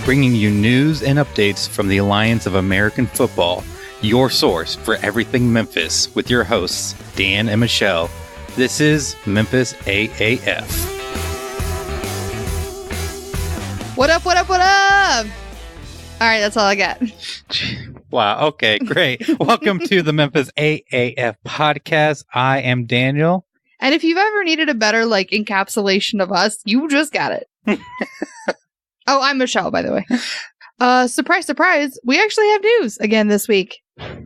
bringing you news and updates from the Alliance of American Football, your source for everything Memphis, with your hosts, Dan and Michelle. This is Memphis AAF. What up, what up, what up? All right, that's all I got. Wow, okay, great. Welcome to the Memphis AAF podcast. I am Daniel. And if you've ever needed a better, encapsulation of us, you just got it. Oh, I'm Michelle, by the way. Surprise, surprise. We actually have news again this week.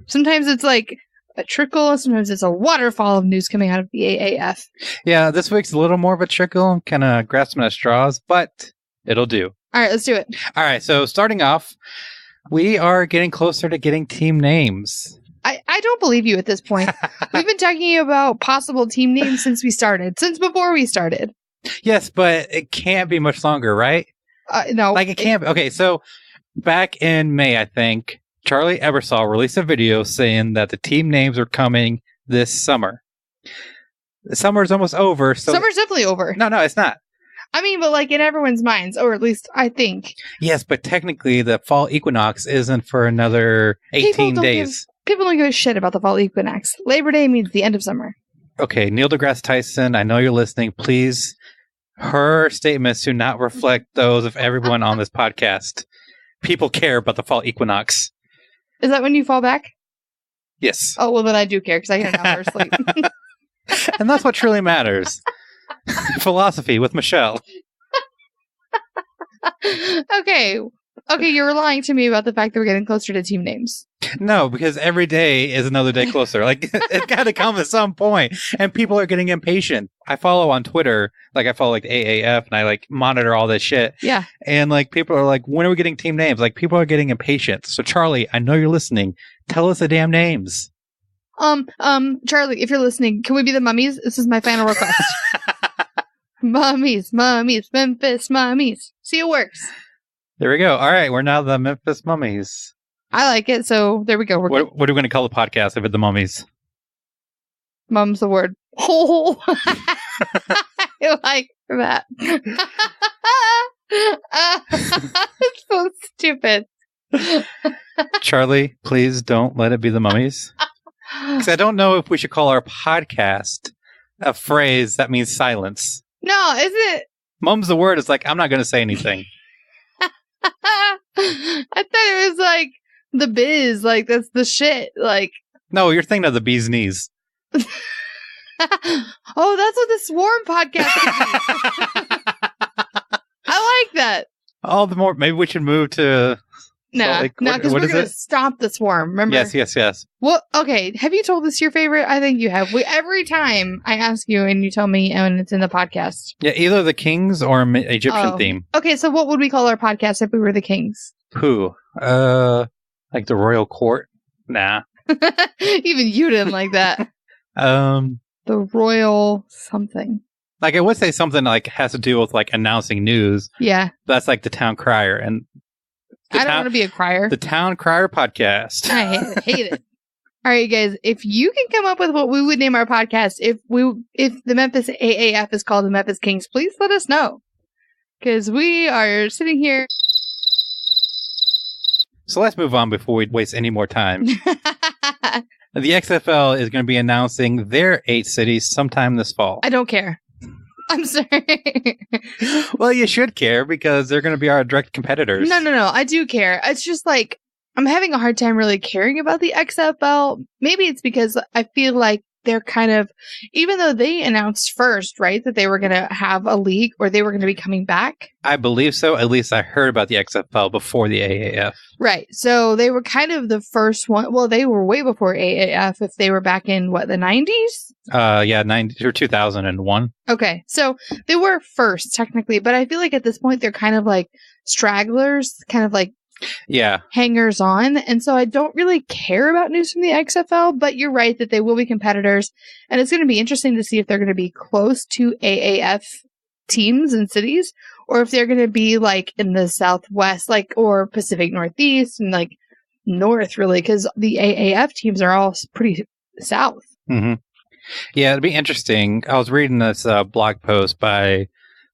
Sometimes it's like a trickle. Sometimes it's a waterfall of news coming out of the AAF. Yeah, this week's a little more of a trickle, kind of grasping at straws, but it'll do. All right, let's do it. All right, so starting off, we are getting closer to getting team names. I don't believe you at this point. We've been talking about possible team names since before we started. Yes, but it can't be much longer, right? No. It can't be. Okay, so back in May, I think, Charlie Ebersol released a video saying that the team names are coming this summer. The summer's almost over. So Summer's definitely over. No, it's not. I mean, but in everyone's minds, or at least I think. Yes, but technically the fall equinox isn't for another 18 days. People don't give a shit about the fall equinox. Labor Day means the end of summer. Okay, Neil deGrasse Tyson, I know you're listening. Please, her statements do not reflect those of everyone on this podcast. People care about the fall equinox. Is that when you fall back? Yes. Oh, well, then I do care because I get an hour of sleep. And that's what truly matters. Philosophy with Michelle. Okay, you're lying to me about the fact that we're getting closer to team names. No, because every day is another day closer. It's got to come at some point, and people are getting impatient. I follow on Twitter, I follow AAF, and I monitor all this shit. Yeah. And people are like, when are we getting team names? People are getting impatient. So Charlie, I know you're listening. Tell us the damn names. Charlie, if you're listening, can we be the Mummies? This is my final request. Mummies, Memphis Mummies. See, it works. There we go. All right, we're now the Memphis Mummies. I like it, so there we go. What are we going to call the podcast if it's the Mummies? Mum's the word. Oh, I like that. It's so stupid. Charlie, please don't let it be the Mummies. Because I don't know if we should call our podcast a phrase that means silence. No, is it? Mum's the word is I'm not going to say anything. I thought it was the biz, that's the shit, No, you're thinking of the bee's knees. Oh, that's what the Swarm podcast is. I like that. All the more, maybe we should move to... No, because we're going to stop the Swarm, remember? Yes. Well, okay, have you told us your favorite? I think you have. Every time I ask you and you tell me, and it's in the podcast. Yeah, either the Kings or Egyptian theme. Okay, so what would we call our podcast if we were the Kings? Who? The Royal Court? Nah. Even you didn't like that. The Royal something. I would say something has to do with announcing news. Yeah. That's the Town Crier. And I don't want to be a crier. The Town Crier podcast. I hate it. All right, guys. If you can come up with what we would name our podcast, if the Memphis AAF is called the Memphis Kings, please let us know. Because we are sitting here. So let's move on before we waste any more time. The XFL is going to be announcing their 8 cities sometime this fall. I don't care. I'm sorry. Well, you should care because they're going to be our direct competitors. No. I do care. It's just I'm having a hard time really caring about the XFL. Maybe it's because I feel like they're kind of, even though they announced first, right, that they were going to have a league or they were going to be coming back. I believe so. At least I heard about the XFL before the AAF. Right. So they were kind of the first one. Well, they were way before AAF if they were back in, the 90s? Yeah, 90 or 2001. Okay. So they were first, technically. But I feel like at this point, they're kind of stragglers, kind of hangers on. And so I don't really care about news from the XFL, but you're right that they will be competitors. And it's going to be interesting to see if they're going to be close to AAF teams and cities, or if they're going to be in the Southwest, or Pacific Northeast and North, really, because the AAF teams are all pretty south. Mm-hmm. Yeah, it'd be interesting. I was reading this blog post by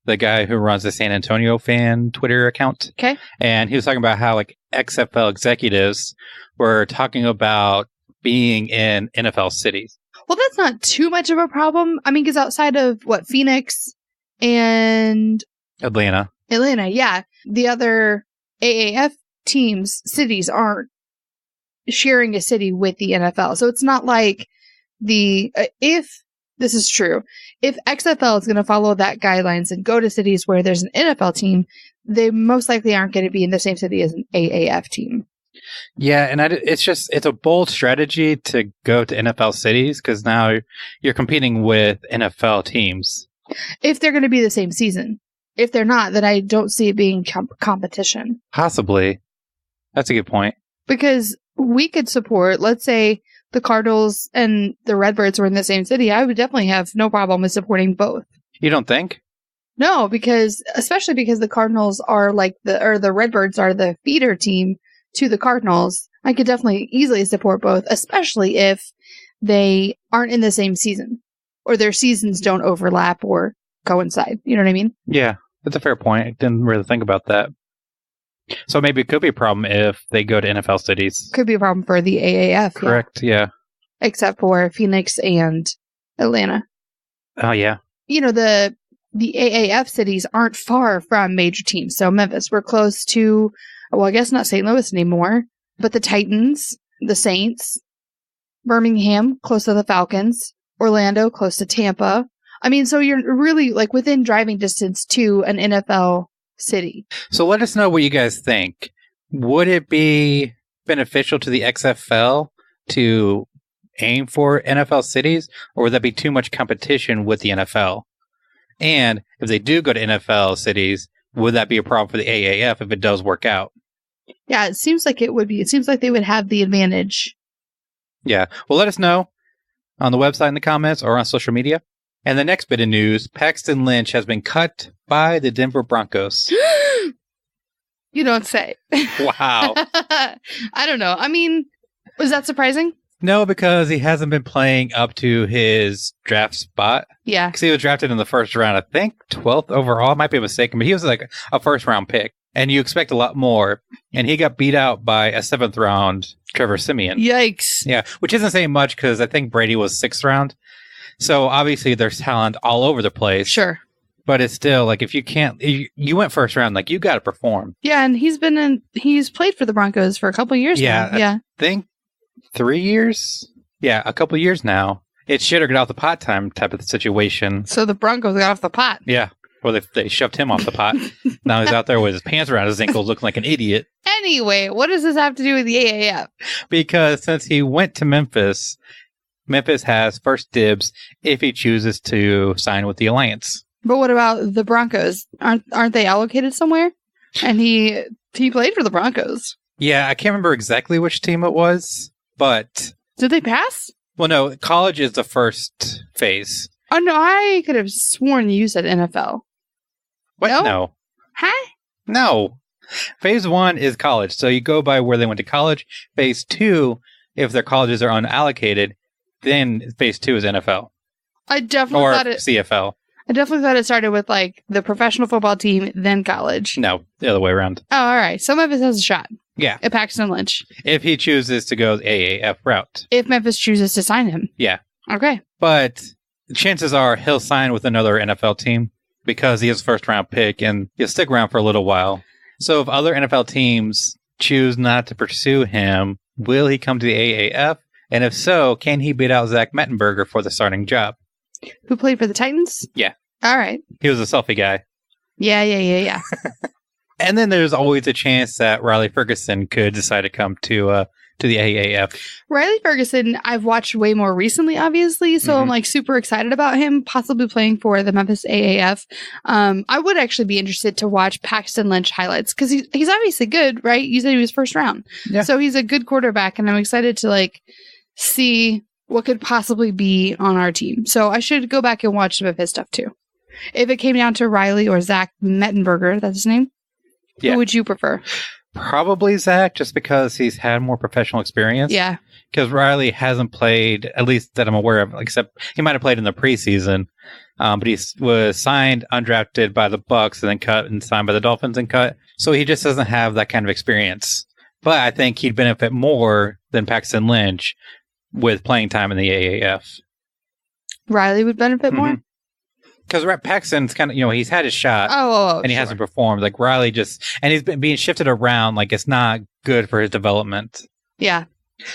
the guy who runs the San Antonio fan Twitter account. Okay. And he was talking about how like XFL executives were talking about being in NFL cities. Well, that's not too much of a problem. I mean, because outside of Phoenix and Atlanta, yeah. The other AAF teams, cities aren't sharing a city with the NFL. So it's not like if this is true, if XFL is going to follow that guidelines and go to cities where there's an NFL team, they most likely aren't going to be in the same city as an AAF team. Yeah, and it's a bold strategy to go to NFL cities because now you're competing with NFL teams. If they're going to be the same season. If they're not, then I don't see it being competition. Possibly. That's a good point. Because we could support, let's say, the Cardinals and the Redbirds were in the same city. I would definitely have no problem with supporting both. You don't think? No, especially because the Cardinals are the Redbirds are the feeder team to the Cardinals. I could definitely easily support both, especially if they aren't in the same season or their seasons don't overlap or coincide. You know what I mean? Yeah, that's a fair point. I didn't really think about that. So maybe it could be a problem if they go to NFL cities. Could be a problem for the AAF. Correct, yeah. Except for Phoenix and Atlanta. Oh, yeah. You know, the AAF cities aren't far from major teams. So Memphis, we're close to, well, I guess not St. Louis anymore, but the Titans, the Saints, Birmingham, close to the Falcons, Orlando, close to Tampa. I mean, so you're really like within driving distance to an NFL city. So let us know what you guys think. Would it be beneficial to the XFL to aim for NFL cities, or would that be too much competition with the NFL? And if they do go to NFL cities, would that be a problem for the AAF if it does work out? Yeah, it seems like it would be. It seems like they would have the advantage. Yeah. Well, let us know on the website in the comments or on social media. And the next bit of news, Paxton Lynch has been cut by the Denver Broncos. You don't say. Wow. I don't know. I mean, was that surprising? No, because he hasn't been playing up to his draft spot. Yeah. Because he was drafted in the first round, I think 12th overall. I might be mistaken, but he was like a first round pick. And you expect a lot more. And he got beat out by a 7th round Trevor Siemian. Yikes. Yeah, which isn't saying much because I think Brady was 6th round. So obviously there's talent all over the place. Sure. But it's still like if you went first round, like you got to perform. Yeah, and he's played for the Broncos for a couple of years now. Yeah. I think 3 years. Yeah, a couple of years now. It's shit or get off the pot time type of situation. So the Broncos got off the pot. Yeah. Well, they shoved him off the pot. Now he's out there with his pants around his ankles looking like an idiot. Anyway, what does this have to do with the AAF? Because since he went to Memphis, Memphis has first dibs if he chooses to sign with the Alliance. But what about the Broncos? Aren't they allocated somewhere? And he played for the Broncos. Yeah, I can't remember exactly which team it was, but... Did they pass? Well, no, college is the first phase. Oh, no, I could have sworn you said NFL. What? No. Huh? No. Phase 1 is college, so you go by where they went to college. Phase 2, if their colleges are unallocated, then phase 2 is NFL. I definitely thought it... CFL. I definitely thought it started with, like, the professional football team, then college. No, the other way around. Oh, all right. So Memphis has a shot. Yeah. At Paxton Lynch. If he chooses to go the AAF route. If Memphis chooses to sign him. Yeah. Okay. But chances are he'll sign with another NFL team because he is a first-round pick, and he'll stick around for a little while. So if other NFL teams choose not to pursue him, will he come to the AAF? And if so, can he beat out Zach Mettenberger for the starting job? Who played for the Titans? Yeah. All right. He was a selfie guy. Yeah. And then there's always a chance that Riley Ferguson could decide to come to the AAF. Riley Ferguson, I've watched way more recently, obviously, so I'm like super excited about him possibly playing for the Memphis AAF. I would actually be interested to watch Paxton Lynch highlights because he's obviously good, right? You said he was first round. Yeah. So he's a good quarterback, and I'm excited to like see what could possibly be on our team. So I should go back and watch some of his stuff too. If it came down to Riley or Zach Mettenberger, that's his name, who would you prefer? Probably Zach, just because he's had more professional experience. Yeah. because Riley hasn't played, at least that I'm aware of, except he might have played in the preseason. But he was signed undrafted by the Bucks and then cut, and signed by the Dolphins and cut. So he just doesn't have that kind of experience. But I think he'd benefit more than Paxton Lynch with playing time in the AAF. Riley would benefit more? Because Paxton's kind of, he's had his shot and he hasn't performed. Like Riley and he's been being shifted around. Like it's not good for his development. Yeah.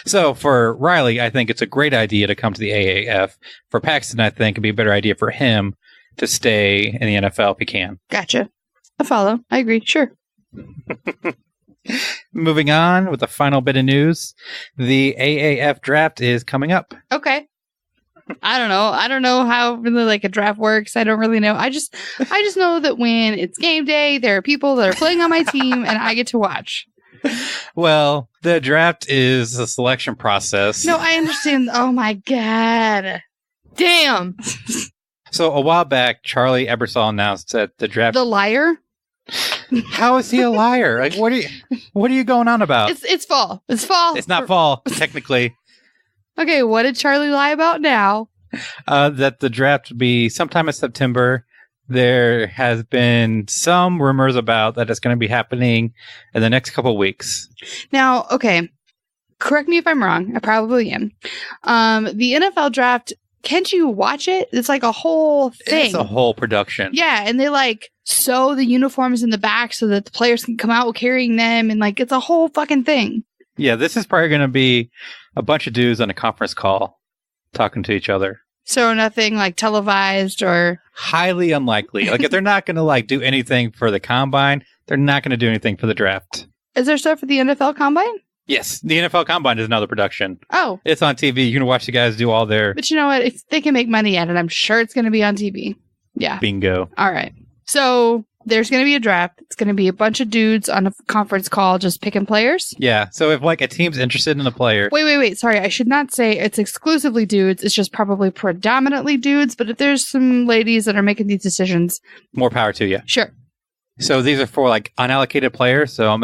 So for Riley, I think it's a great idea to come to the AAF. For Paxton, I think it'd be a better idea for him to stay in the NFL if he can. Gotcha. I follow. I agree. Sure. Moving on with the final bit of news. The AAF draft is coming up. Okay. I don't know. I don't know how really like a draft works. I don't really know. I just know that when it's game day, there are people that are playing on my team and I get to watch. Well, the draft is a selection process. No, I understand. Oh my God. Damn. So a while back, Charlie Ebersol announced that the draft... The liar? How is he a liar? Like, what are you going on about? It's fall. It's fall. It's not fall, technically. Okay, what did Charlie lie about now? That the draft would be sometime in September. There has been some rumors about that it's going to be happening in the next couple of weeks. Now, okay, correct me if I'm wrong. I probably am. The NFL draft, can't you watch it? It's like a whole thing. It's a whole production. Yeah, and they like sew the uniforms in the back so that the players can come out carrying them, and like it's a whole fucking thing. Yeah, this is probably going to be a bunch of dudes on a conference call talking to each other. So nothing like televised or... Highly unlikely. Like if they're not going to like do anything for the combine, they're not going to do anything for the draft. Is there stuff for the NFL combine? Yes. The NFL combine is another production. Oh. It's on TV. You can watch the guys do all their... But you know what? If they can make money at it, I'm sure it's going to be on TV. Yeah. Bingo. All right. So there's going to be a draft. It's going to be a bunch of dudes on a conference call just picking players. Yeah. So if like a team's interested in a player... Wait. Sorry. I should not say it's exclusively dudes. It's just probably predominantly dudes. But if there's some ladies that are making these decisions... More power to you. Sure. So these are for like unallocated players. So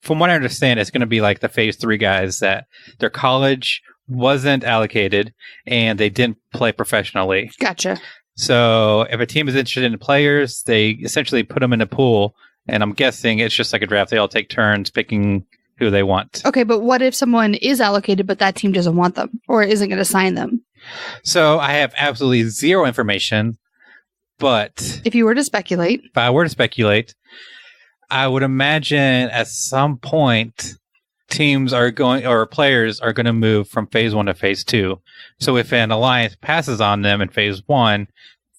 from what I understand, it's going to be like the phase 3 guys that their college wasn't allocated and they didn't play professionally. Gotcha. So if a team is interested in players, they essentially put them in a pool. And I'm guessing it's just like a draft. They all take turns picking who they want. Okay, but what if someone is allocated, but that team doesn't want them or isn't going to sign them? So I have absolutely zero information. But if I were to speculate, I would imagine at some point teams are going, or players are going to move from phase 1 to phase 2. So if an alliance passes on them in phase 1,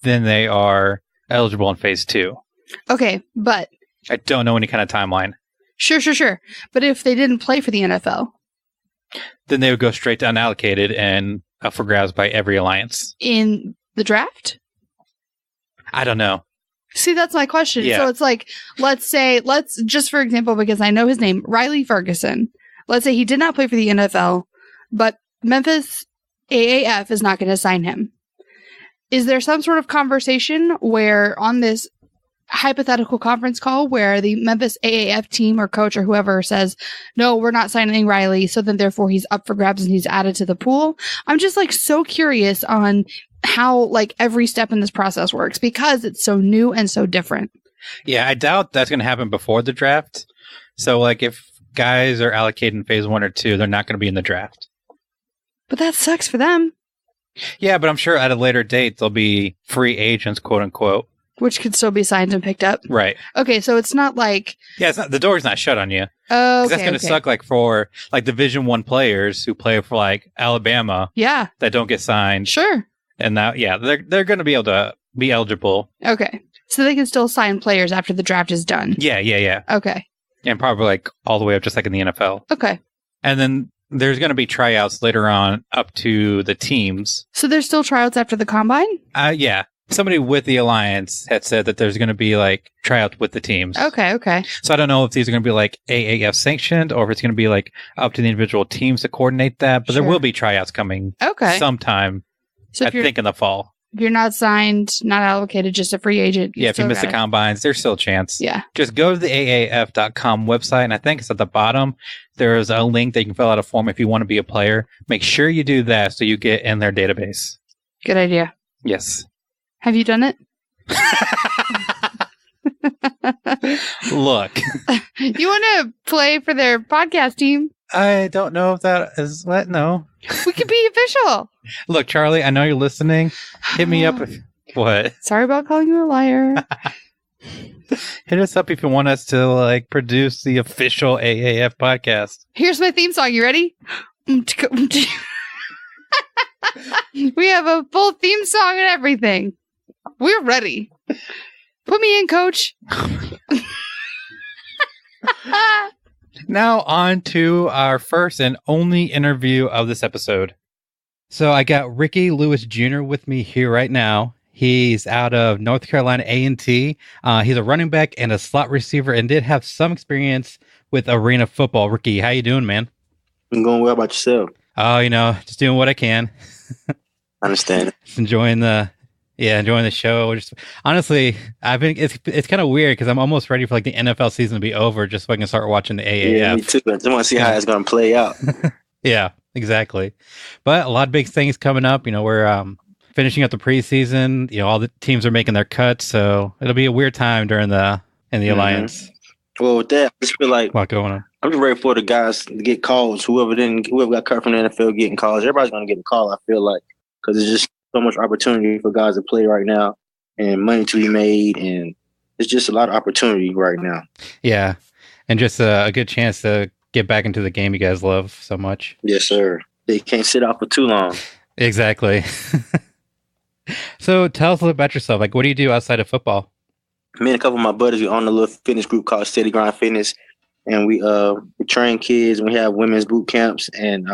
then they are eligible in phase 2. Okay, but I don't know any kind of timeline. Sure. But if they didn't play for the NFL, then they would go straight to unallocated and up for grabs by every alliance. In the draft? I don't know. See, that's my question. Yeah. So it's like, let's just for example, because I know his name, Riley Ferguson. Let's say he did not play for the NFL, but Memphis AAF is not going to sign him. Is there some sort of conversation where on this hypothetical conference call where the Memphis AAF team or coach or whoever says, no, we're not signing Riley, so then therefore he's up for grabs and he's added to the pool? I'm just like so curious on how like every step in this process works because it's so new and so different. Yeah, I doubt that's going to happen before the draft. So like if guys are allocated in phase 1 or 2, they're not going to be in the draft. But that sucks for them. Yeah, but I'm sure at a later date they'll be free agents, quote unquote. Which could still be signed and picked up. Right. Okay, so it's not like... Yeah, the door's not shut on you. Oh, okay, that's going to suck like for like Division 1 players who play for like Alabama. Yeah. That don't get signed. Sure. And now, yeah, they're going to be able to be eligible. Okay. So they can still sign players after the draft is done. Yeah. Okay. And probably like all the way up just like in the NFL. Okay. And then there's going to be tryouts later on up to the teams. So there's still tryouts after the combine? Yeah. Somebody with the alliance had said that there's going to be like tryouts with the teams. Okay. So I don't know if these are going to be like AAF sanctioned or if it's going to be like up to the individual teams to coordinate that. But There will be tryouts coming sometime, so I think in the fall. If you're not signed, not allocated, just a free agent. If you miss the combines, there's still a chance. Yeah. Just go to the AAF.com website, and I think it's at the bottom. There's a link that you can fill out a form if you want to be a player. Make sure you do that so you get in their database. Good idea. Yes. Have you done it? Look. You want to play for their podcast team? I don't know if that is what. No. We could be official. Look, Charlie, I know you're listening. Hit me up. What? Sorry about calling you a liar. Hit us up if you want us to produce the official AAF podcast. Here's my theme song. You ready? We have a full theme song and everything. We're ready. Put me in, coach. Now on to our first and only interview of this episode. So I got Ricky Lewis Jr. with me here right now. He's out of North Carolina A&T. He's a running back and a slot receiver and did have some experience with arena football. Ricky, how you doing, man? I'm going well. About yourself? Oh, just doing what I can. I understand. Just enjoying the show. Just honestly, it's kind of weird because I'm almost ready for the NFL season to be over just so I can start watching the AAF. Yeah, me too. I just want to see how it's going to play out. Yeah, exactly. But a lot of big things coming up. We're finishing up the preseason. All the teams are making their cuts, so it'll be a weird time during the Alliance. Well, with that, I just feel like a lot going on. I'm just ready for the guys to get calls. Whoever got cut from the NFL getting calls. Everybody's going to get a call, I feel like, because there's just so much opportunity for guys to play right now and money to be made. And it's just a lot of opportunity right now. Yeah. And just a good chance to get back into the game you guys love so much. Yes, sir. They can't sit out for too long. Exactly. So tell us a little about yourself. What do you do outside of football? Me and a couple of my buddies, we own a little fitness group called Steady Grind Fitness. And we train kids and we have women's boot camps. And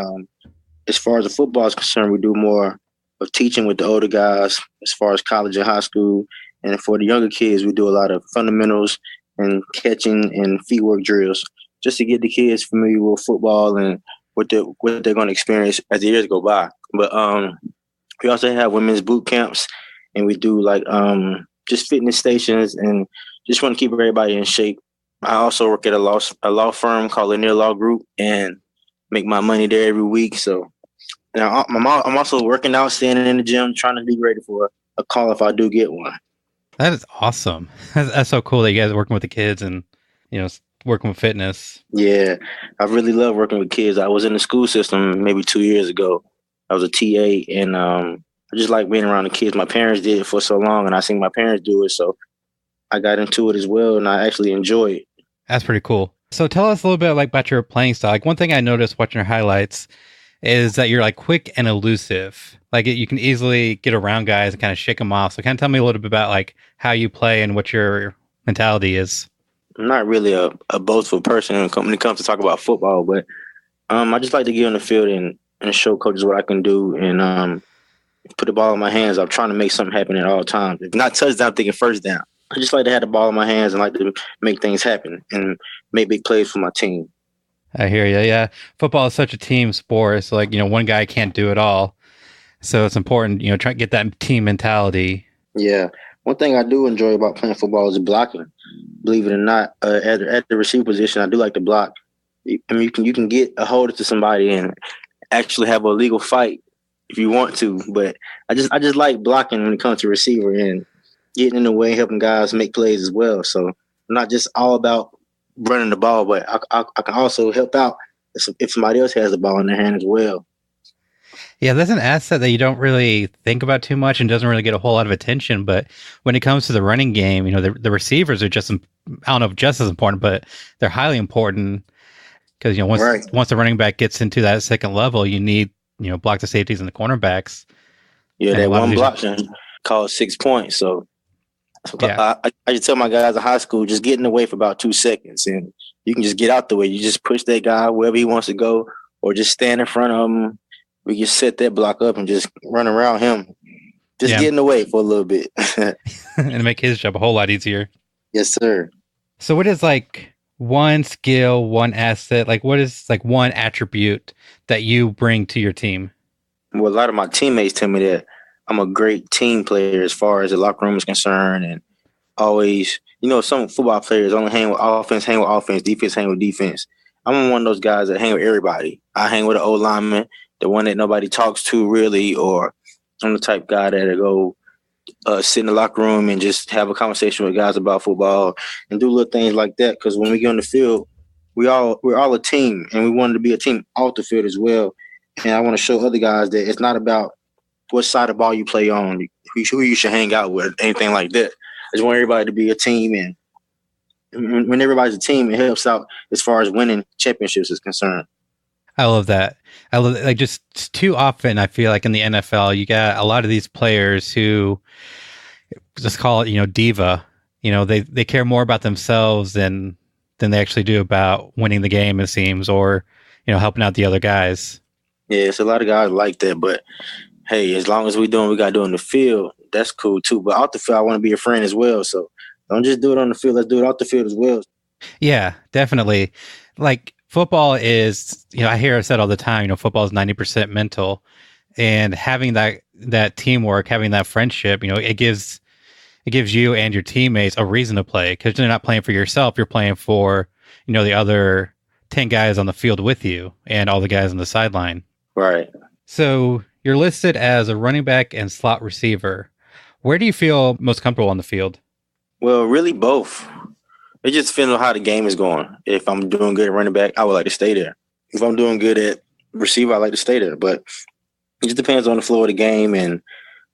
as far as the football is concerned, we do more of teaching with the older guys as far as college and high school. And for the younger kids, we do a lot of fundamentals and catching and feet work drills just to get the kids familiar with football and what they're going to experience as the years go by. But we also have women's boot camps, and we do just fitness stations and just want to keep everybody in shape. I also work at a law firm called Lanier Law Group and make my money there every week. So now I'm also working out, standing in the gym, trying to be ready for a call if I do get one. That is awesome. That's so cool that you guys are working with the kids and, working with fitness. Yeah, I really love working with kids. I was in the school system maybe 2 years ago. I was a TA, and I just like being around the kids. My parents did it for so long, and I seen my parents do it, so I got into it as well, and I actually enjoy it. That's pretty cool. So tell us a little bit about your playing style. One thing I noticed watching your highlights is that you're quick and elusive. You can easily get around guys and kind of shake them off. So kind of tell me a little bit about how you play and what your mentality is. I'm not really a boastful person when it comes to talk about football, but I just like to get on the field and show coaches what I can do and put the ball in my hands. I'm trying to make something happen at all times. If not touchdown, I'm thinking first down. I just like to have the ball in my hands and like to make things happen and make big plays for my team. I hear you. Yeah. Football is such a team sport. It's one guy can't do it all. So it's important, try to get that team mentality. Yeah. One thing I do enjoy about playing football is blocking. Believe it or not, at the receiver position, I do like to block. I mean, you can get a hold to somebody and actually have a legal fight if you want to. But I just like blocking when it comes to receiver and getting in the way, helping guys make plays as well. So I'm not just all about running the ball, but I can also help out if somebody else has the ball in their hand as well. Yeah, that's an asset that you don't really think about too much and doesn't really get a whole lot of attention. But when it comes to the running game, the receivers are just, I don't know if just as important, but they're highly important because, once the running back gets into that second level, you need, block the safeties and the cornerbacks. Yeah, that one block called 6 points. So yeah. I just tell my guys in high school, just get in the way for about 2 seconds and you can just get out the way. You just push that guy wherever he wants to go or just stand in front of him. We just set that block up and just run around him. Just get in the way for a little bit. And make his job a whole lot easier. Yes, sir. So what is one skill, one asset? What is one attribute that you bring to your team? Well, a lot of my teammates tell me that I'm a great team player as far as the locker room is concerned, and always, some football players only hang with offense, defense, hang with defense. I'm one of those guys that hang with everybody. I hang with an old lineman, the one that nobody talks to really, or I'm the type guy that'll go sit in the locker room and just have a conversation with guys about football and do little things like that. Because when we get on the field, we're all a team, and we wanted to be a team off the field as well. And I want to show other guys that it's not about what side of the ball you play on, who you should hang out with, anything like that. I just want everybody to be a team, and when everybody's a team, it helps out as far as winning championships is concerned. I love that. Like, just too often, I feel like in the NFL, you got a lot of these players who just call it, diva. They care more about themselves than they actually do about winning the game, it seems, or helping out the other guys. Yeah, it's a lot of guys like that, but hey, as long as we're doing what we got to do in the field, that's cool too. But out the field, I want to be a friend as well. So don't just do it on the field. Let's do it out the field as well. Yeah, definitely. Like, football is, I hear it said all the time, football is 90% mental, and having that teamwork, having that friendship, it gives you and your teammates a reason to play, because you're not playing for yourself. You're playing for, the other 10 guys on the field with you and all the guys on the sideline. Right. So you're listed as a running back and slot receiver. Where do you feel most comfortable on the field? Well, really both. It just depends on how the game is going. If I'm doing good at running back, I would like to stay there. If I'm doing good at receiver, I like to stay there. But it just depends on the flow of the game and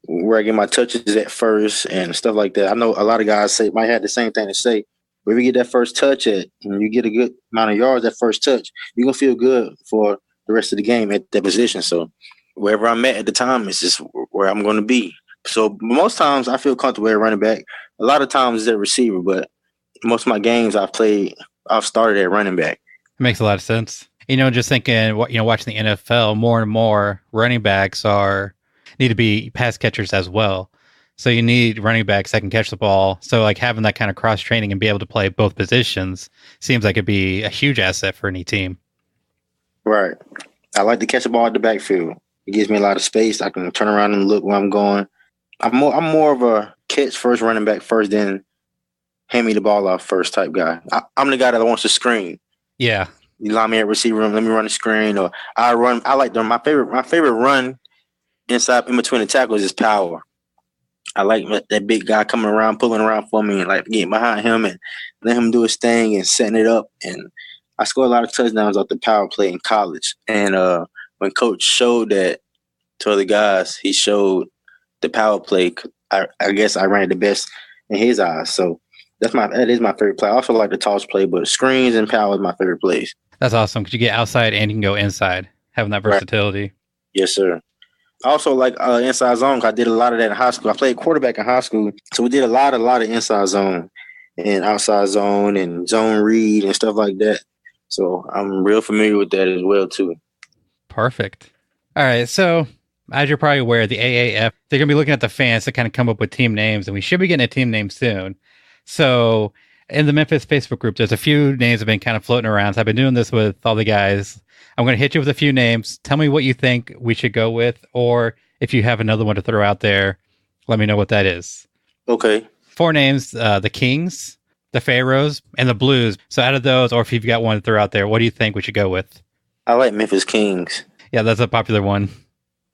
where I get my touches at first and stuff like that. I know a lot of guys might have the same thing to say. But if you get that first touch and you get a good amount of yards that first touch, you're going to feel good for the rest of the game at that position. So wherever I'm at the time is just where I'm going to be. So most times I feel comfortable at running back. A lot of times it's at receiver, but most of my games I've started at running back. It makes a lot of sense. Just thinking, watching the NFL, more and more running backs need to be pass catchers as well. So you need running backs that can catch the ball. So like having that kind of cross training and be able to play both positions seems like it'd be a huge asset for any team. Right. I like to catch the ball at the backfield. It gives me a lot of space. I can turn around and look where I'm going. I'm more of a catch first, running back first, than hand me the ball off first type guy. I'm the guy that wants to screen. Yeah. You line me at receiver room, let me run the screen, or I run. I like them. My favorite run inside in between the tackles is power. I like that big guy coming around, pulling around for me, and like getting behind him and let him do his thing and setting it up. And I scored a lot of touchdowns off the power play in college. And when coach showed that to other guys, he showed the power play. I guess I ran the best in his eyes. So that is my favorite play. I also like the toss play, but screens and power is my favorite plays. That's awesome, because you get outside and you can go inside, having that versatility. Right. Yes, sir. I also like inside zone. I did a lot of that in high school. I played quarterback in high school, so we did a lot of inside zone and outside zone and zone read and stuff like that. So I'm real familiar with that as well too. Perfect. All right, so as you're probably aware, the AAF, they're going to be looking at the fans to kind of come up with team names, and we should be getting a team name soon. So in the Memphis Facebook group, there's a few names have been kind of floating around. So I've been doing this with all the guys. I'm going to hit you with a few names. Tell me what you think we should go with, or if you have another one to throw out there, let me know what that is. Okay. 4 names, the Kings, the Pharaohs, and the Blues. So out of those, or if you've got one to throw out there, what do you think we should go with? I like Memphis Kings. Yeah, that's a popular one.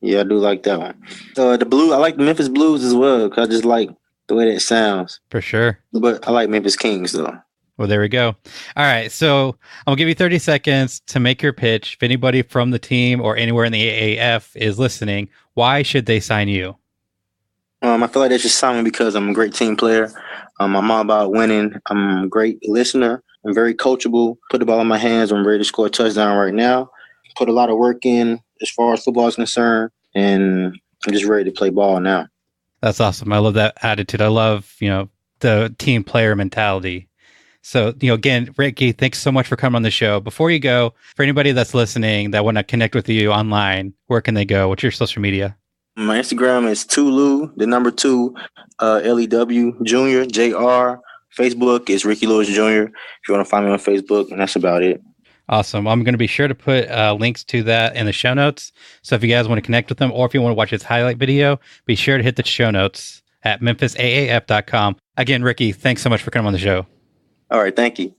Yeah, I do like that one. The Blue, I like the Memphis Blues as well, because I just like the way that sounds. For sure. But I like Memphis Kings, though. Well, there we go. All right, so I'm going to give you 30 seconds to make your pitch. If anybody from the team or anywhere in the AAF is listening, why should they sign you? I feel like they should sign me because I'm a great team player. I'm all about winning. I'm a great listener. I'm very coachable. Put the ball in my hands. I'm ready to score a touchdown right now. Put a lot of work in as far as football is concerned, and I'm just ready to play ball now. That's awesome. I love that attitude. I love, the team player mentality. So, again, Ricky, thanks so much for coming on the show. Before you go, for anybody that's listening that want to connect with you online, where can they go? What's your social media? My Instagram is Tulu, the number 2, LEW Jr. JR. Facebook is Ricky Lewis Jr. If you want to find me on Facebook, and that's about it. Awesome. I'm going to be sure to put links to that in the show notes. So if you guys want to connect with them, or if you want to watch his highlight video, be sure to hit the show notes at memphisaaf.com. Again, Ricky, thanks so much for coming on the show. All right. Thank you.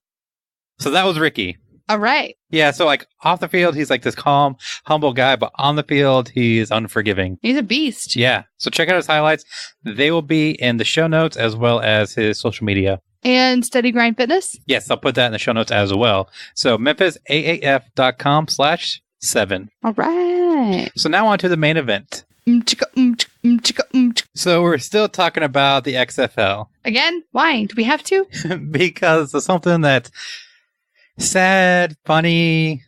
So that was Ricky. All right. Yeah. So like off the field, he's like this calm, humble guy, but on the field, he's unforgiving. He's a beast. Yeah. So check out his highlights. They will be in the show notes as well as his social media. And Steady Grind Fitness? Yes, I'll put that in the show notes as well. So memphisaaf.com/7. All right. So now on to the main event. So we're still talking about the XFL. Again? Why? Do we have to? Because of something that's sad, funny,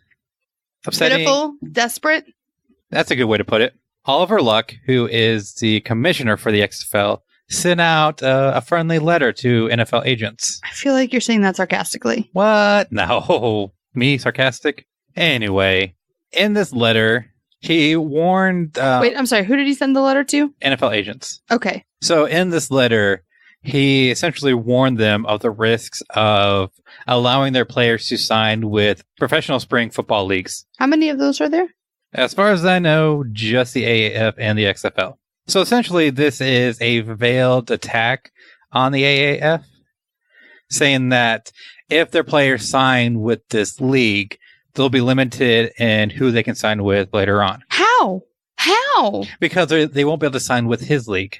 upsetting. Pitiful, desperate. That's a good way to put it. Oliver Luck, who is the commissioner for the XFL, sent out a friendly letter to NFL agents. I feel like you're saying that sarcastically. What? No. Me? Sarcastic? Anyway, in this letter, he warned... Wait, I'm sorry. Who did he send the letter to? NFL agents. Okay. So in this letter, he essentially warned them of the risks of allowing their players to sign with professional spring football leagues. How many of those are there? As far as I know, just the AAF and the XFL. So essentially, this is a veiled attack on the AAF, saying that if their players sign with this league, they'll be limited in who they can sign with later on. How? Because they won't be able to sign with his league.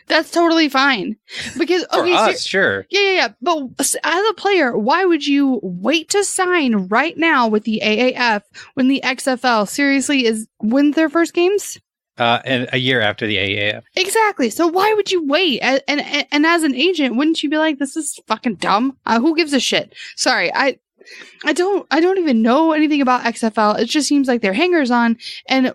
That's totally fine. Because for us, sure. Yeah. But as a player, why would you wait to sign right now with the AAF when the XFL seriously wins their first games? And a year after the AAF. Exactly. So why would you wait? And as an agent, wouldn't you be like, this is fucking dumb? Who gives a shit? Sorry, I don't even know anything about XFL. It just seems like they're hangers on and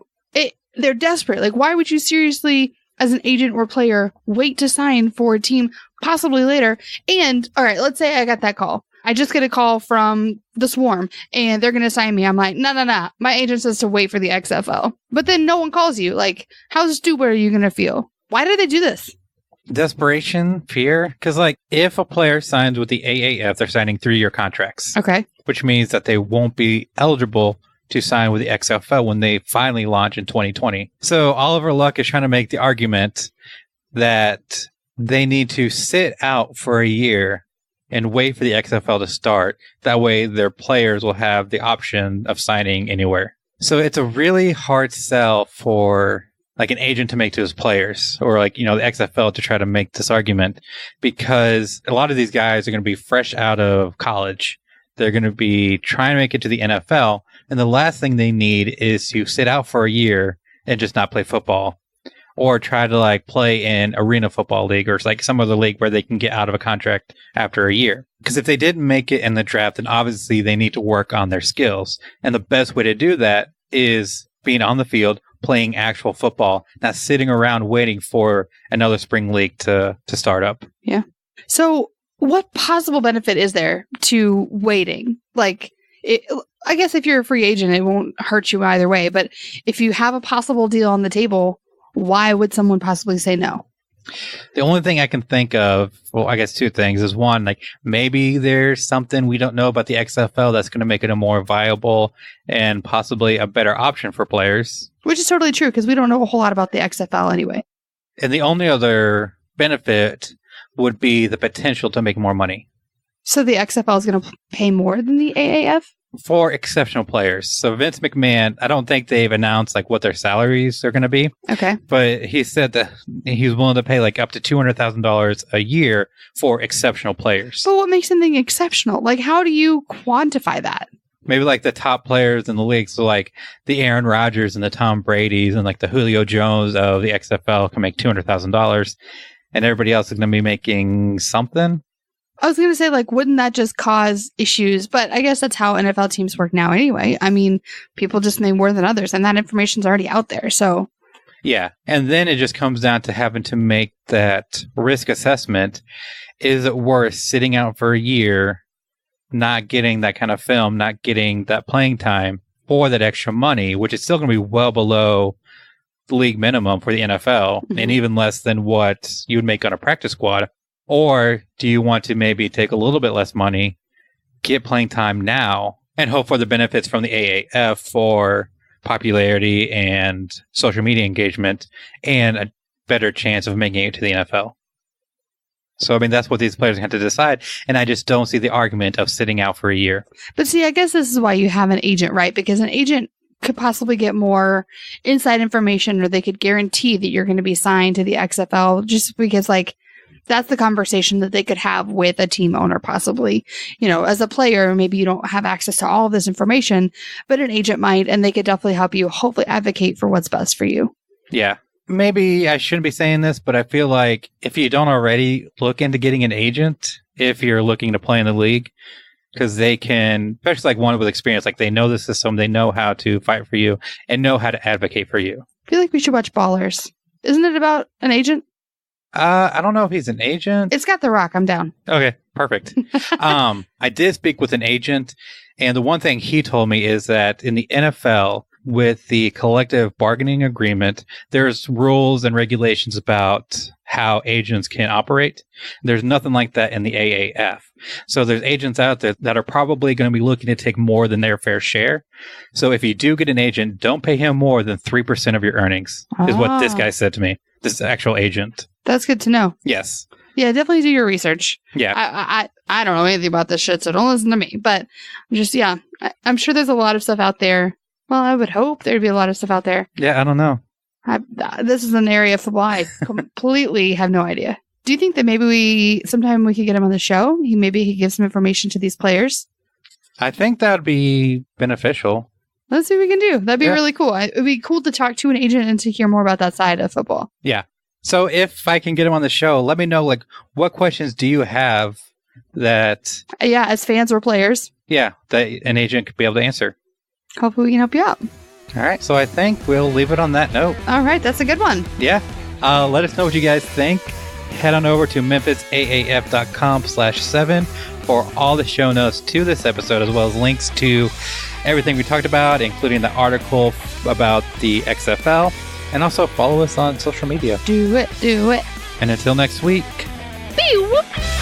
they're desperate. Like, why would you seriously, as an agent or player, wait to sign for a team possibly later? And all right, let's say I got that call. I just get a call from the Swarm and they're going to sign me. I'm like, no. My agent says to wait for the XFL. But then no one calls you. Like, how stupid are you going to feel? Why do they do this? Desperation, fear. Because, like, if a player signs with the AAF, they're signing 3-year contracts. Okay. Which means that they won't be eligible to sign with the XFL when they finally launch in 2020. So Oliver Luck is trying to make the argument that they need to sit out for a year and wait for the XFL to start. That way their players will have the option of signing anywhere. So it's a really hard sell for like an agent to make to his players, or like, you know, the XFL to try to make this argument, because a lot of these guys are going to be fresh out of college. They're going to be trying to make it to the NFL. And the last thing they need is to sit out for a year and just not play football, or try to like play in arena football league or like some other league where they can get out of a contract after a year. Because if they didn't make it in the draft, then obviously they need to work on their skills. And the best way to do that is being on the field, playing actual football, not sitting around waiting for another spring league to start up. Yeah. So what possible benefit is there to waiting? Like, I guess if you're a free agent, it won't hurt you either way. But if you have a possible deal on the table, why would someone possibly say no? The only thing I can think of, well, I guess 2 things is one, like maybe there's something we don't know about the XFL that's going to make it a more viable and possibly a better option for players. Which is totally true because we don't know a whole lot about the XFL anyway. And the only other benefit would be the potential to make more money. So the XFL is going to pay more than the AAF? For exceptional players. So Vince McMahon, I don't think they've announced like what their salaries are going to be. Okay. But he said that he's willing to pay like up to $200,000 a year for exceptional players. But what makes something exceptional? Like, how do you quantify that? Maybe like the top players in the league. So like the Aaron Rodgers and the Tom Brady's and like the Julio Jones of the XFL can make $200,000 and everybody else is going to be making something. I was going to say, like, wouldn't that just cause issues? But I guess that's how NFL teams work now anyway. I mean, people just make more than others, and that information's already out there, so. Yeah, and then it just comes down to having to make that risk assessment. Is it worth sitting out for a year, not getting that kind of film, not getting that playing time, or that extra money, which is still going to be well below the league minimum for the NFL, and even less than what you would make on a practice squad? Or do you want to maybe take a little bit less money, get playing time now, And hope for the benefits from the AAF for popularity and social media engagement and a better chance of making it to the NFL. So, I mean, that's what these players have to decide. And I just don't see the argument of sitting out for a year. But see, I guess this is why you have an agent, right? Because an agent could possibly get more inside information, or they could guarantee that you're going to be signed to the XFL, just because, like, that's the conversation that they could have with a team owner, possibly. You know, as a player, maybe you don't have access to all of this information, but an agent might, and they could definitely help you, hopefully advocate for what's best for you. Yeah. Maybe I shouldn't be saying this, but I feel like if you don't already look into getting an agent, if you're looking to play in the league, because they can, especially like one with experience, like they know the system, they know how to fight for you and know how to advocate for you. I feel like we should watch Ballers. Isn't it about an agent? I don't know if he's an agent. It's got The Rock. I'm down. Okay, perfect. I did speak with an agent, and the one thing he told me is that in the NFL, with the collective bargaining agreement, there's rules and regulations about how agents can operate. There's nothing like that in the AAF. So there's agents out there that are probably going to be looking to take more than their fair share. So if you do get an agent, don't pay him more than 3% of your earnings, is what this guy said to me, this actual agent. That's good to know. Yes. Yeah, definitely do your research. Yeah. I don't know anything about this shit, so don't listen to me. But just, yeah, I'm sure there's a lot of stuff out there. Well, I would hope there'd be a lot of stuff out there. Yeah, I don't know. This is an area of football I completely have no idea. Do you think that maybe sometime we could get him on the show? Maybe he could give some information to these players? I think that would be beneficial. Let's see what we can do. That'd be really cool. It would be cool to talk to an agent and to hear more about that side of football. Yeah. So if I can get him on the show, let me know, like, what questions do you have that... Yeah, as fans or players. Yeah, that an agent could be able to answer. Hopefully we can help you out. All right, so I think we'll leave it on that note. All right, that's a good one. Yeah. Let us know what you guys think. Head on over to memphisaaf.com/7 for all the show notes to this episode, as well as links to everything we talked about, including the article about the XFL. And also follow us on social media. Do it. And until next week. Whoop.